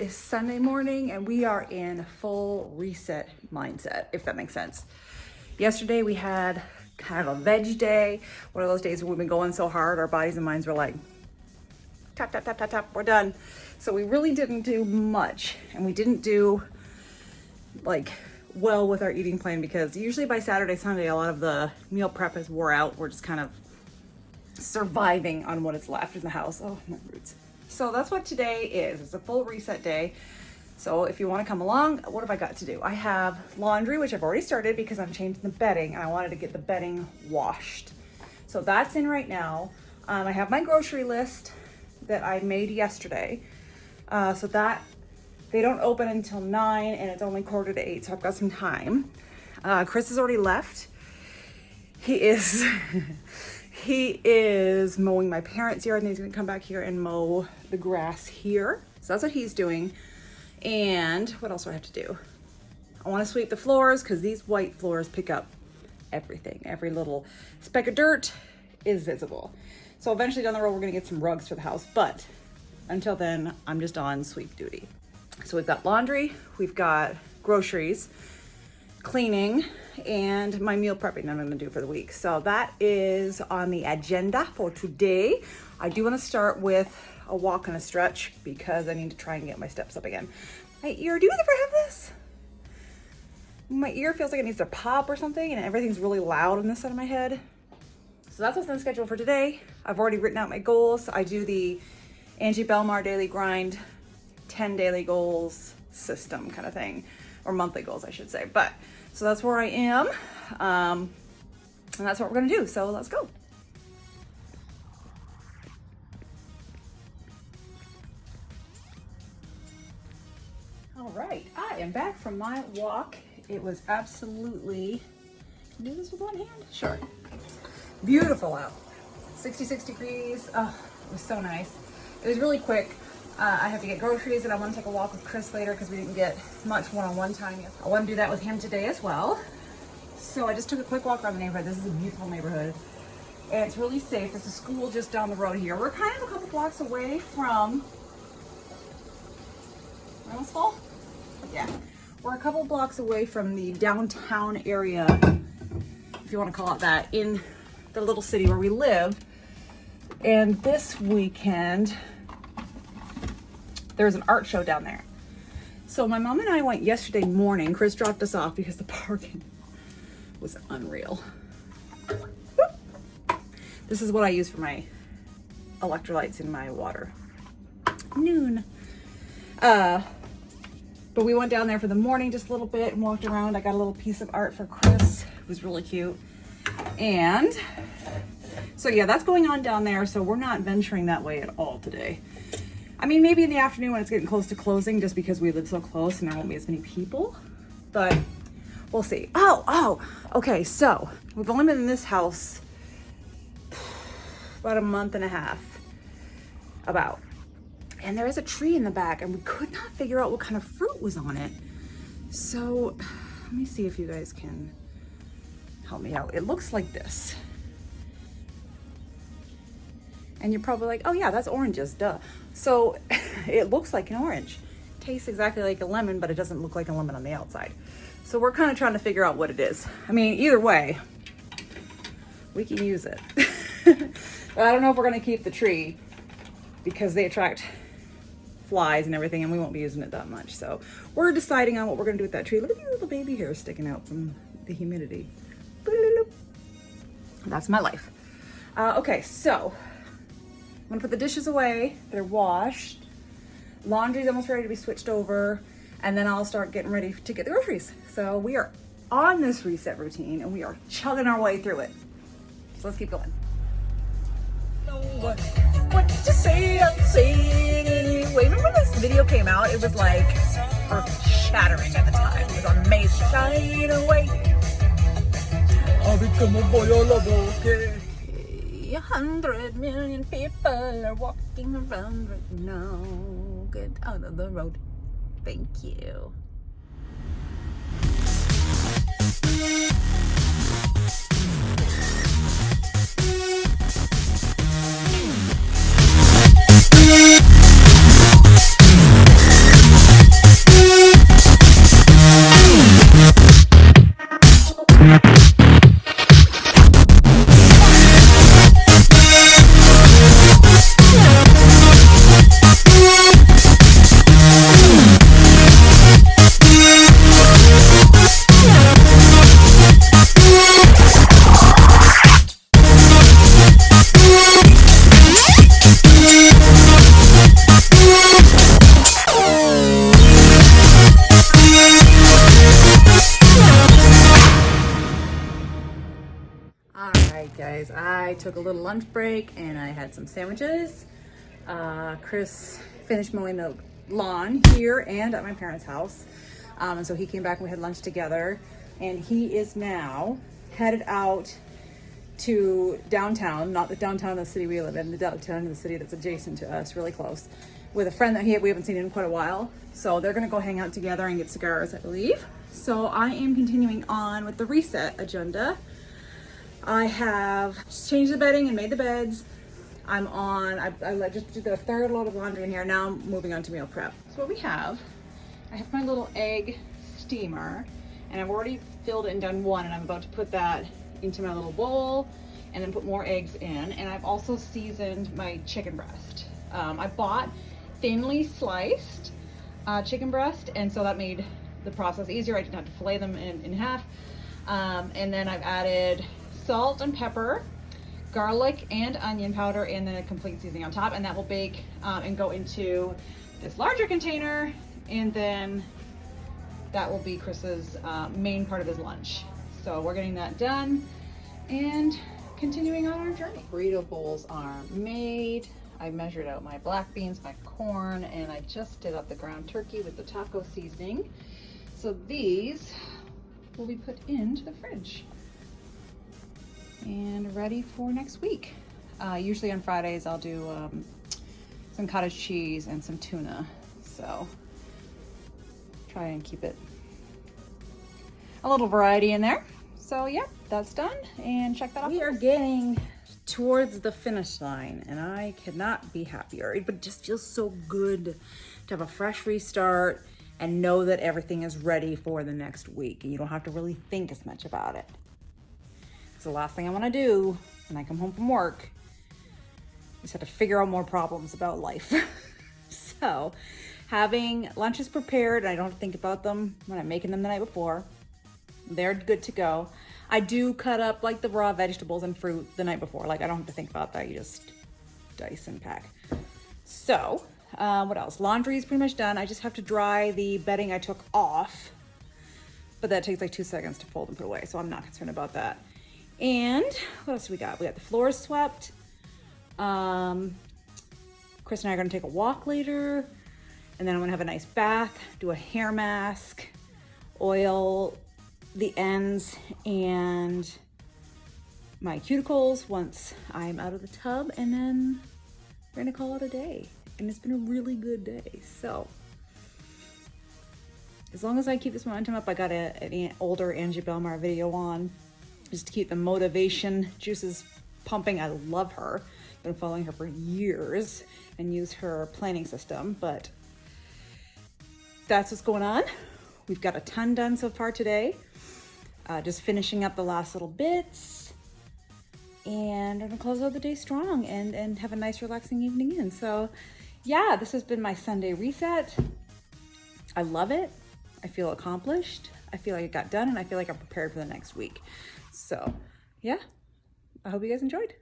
is Sunday morning and we are in full reset mindset, if that makes sense. Yesterday we had kind of a veg day, one of those days when we've been going so hard, our bodies and minds were like, tap, tap, tap, tap, tap, we're done. So we really didn't do much, and we didn't do like well with our eating plan because usually by Saturday, Sunday, a lot of the meal prep is wore out. We're just kind of surviving on what is left in the house. Oh, my roots. So that's what today is. It's a full reset day. So if you want to come along, what have I got to do? I have laundry, which I've already started because I'm changing the bedding and I wanted to get the bedding washed. So that's in right now. I have my grocery list that I made yesterday. So that they don't open until 9 and it's only 7:45, so I've got some time. Chris has already left. He is mowing my parents' yard and he's gonna come back here and mow the grass here. So that's what he's doing. And what else do I have to do? I wanna sweep the floors because these white floors pick up everything. Every little speck of dirt is visible. So eventually down the road, we're gonna get some rugs for the house. But until then, I'm just on sweep duty. So we've got laundry, we've got groceries, cleaning, and my meal prepping that I'm gonna do for the week. So that is on the agenda for today. I do wanna start with a walk and a stretch because I need to try and get my steps up again. My ear, do you ever have this? My ear feels like it needs to pop or something and everything's really loud on this side of my head. So that's what's on the schedule for today. I've already written out my goals. I do the Angie Belmar daily grind, 10 daily goals system kind of thing, or monthly goals, I should say. But so that's where I am, and that's what we're gonna do. So let's go. All right, I am back from my walk. It was absolutely, can I do this with one hand? Sure. Beautiful out, 66 degrees. Oh, it was so nice. It was really quick. I have to get groceries and I want to take a walk with Chris later because we didn't get much one-on-one time yet. I want to do that with him today as well. So I just took a quick walk around the neighborhood. This is a beautiful neighborhood and it's really safe. There's a school just down the road here. We're kind of a couple blocks away from Reynoldsville? Yeah. We're a couple blocks away from the downtown area, if you want to call it that, in the little city where we live. And this weekend, there's an art show down there. So my mom and I went yesterday morning. Chris dropped us off because the parking was unreal. This is what I use for my electrolytes in my water. Noon. But we went down there for the morning just a little bit and walked around. I got a little piece of art for Chris. It was really cute. And so yeah, that's going on down there. So we're not venturing that way at all today. I mean, maybe in the afternoon when it's getting close to closing, just because we live so close and there won't be as many people, but we'll see. Oh, okay. So we've only been in this house about a month and a half, and there is a tree in the back and we could not figure out what kind of fruit was on it. So let me see if you guys can help me out. It looks like this. And you're probably like, oh yeah, that's oranges, duh. So it looks like an orange. Tastes exactly like a lemon, but it doesn't look like a lemon on the outside. So we're kind of trying to figure out what it is. I mean, either way, we can use it. But I don't know if we're gonna keep the tree because they attract flies and everything and we won't be using it that much. So we're deciding on what we're gonna do with that tree. Look at the little baby hair sticking out from the humidity. That's my life. Okay, so I'm gonna put the dishes away. They're washed. Laundry's almost ready to be switched over. And then I'll start getting ready to get the groceries. So we are on this reset routine and we are chugging our way through it. So let's keep going. What you say, I'm saying anyway. Remember when this video came out? It was like earth-shattering at the time. It was amazing. Shine away. I'll become a boy all over again. 100 million people are walking around right now. Get out of the road. Thank you. guys, I took a little lunch break and I had some sandwiches. Chris finished mowing the lawn here and at my parents' house. And so he came back and we had lunch together. And he is now headed out to downtown, not the downtown of the city we live in, the downtown of the city that's adjacent to us, really close, with a friend that we haven't seen in quite a while. So they're gonna go hang out together and get cigars, I believe. So I am continuing on with the reset agenda. I have changed the bedding and made the beds. I just did the third load of laundry in here. Now I'm moving on to meal prep. So what we have, I have my little egg steamer and I've already filled it and done one, and I'm about to put that into my little bowl and then put more eggs in. And I've also seasoned my chicken breast. I bought thinly sliced chicken breast, and so that made the process easier. I didn't have to fillet them in half. And then I've added salt and pepper, garlic and onion powder, and then a complete seasoning on top, and that will bake and go into this larger container, and then that will be Chris's main part of his lunch. So we're getting that done and continuing on our journey. Burrito bowls are made. I measured out my black beans, my corn, and I just did up the ground turkey with the taco seasoning. So these will be put into the fridge and ready for next week. Usually on Fridays I'll do some cottage cheese and some tuna. So try and keep it a little variety in there. So yeah, that's done, and check that out. We are getting towards the finish line and I cannot be happier. But it just feels so good to have a fresh restart and know that everything is ready for the next week and you don't have to really think as much about it. It's the last thing I want to do when I come home from work is have to figure out more problems about life. So having lunches prepared, and I don't have to think about them when I'm making them the night before. They're good to go. I do cut up like the raw vegetables and fruit the night before. Like I don't have to think about that. You just dice and pack. So what else? Laundry is pretty much done. I just have to dry the bedding I took off, but that takes like 2 seconds to fold and put away. So I'm not concerned about that. And what else do we got? We got the floors swept. Chris and I are gonna take a walk later, and then I'm gonna have a nice bath, do a hair mask, oil the ends and my cuticles once I'm out of the tub, and then we're gonna call it a day. And it's been a really good day. So as long as I keep this momentum up, I got an older Angie Belmar video on just to keep the motivation juices pumping. I love her. Been following her for years and use her planning system, but that's what's going on. We've got a ton done so far today. Just finishing up the last little bits, and I'm gonna close out the day strong and have a nice relaxing evening in. So yeah, this has been my Sunday reset. I love it. I feel accomplished. I feel like it got done, and I feel like I'm prepared for the next week. So yeah, I hope you guys enjoyed.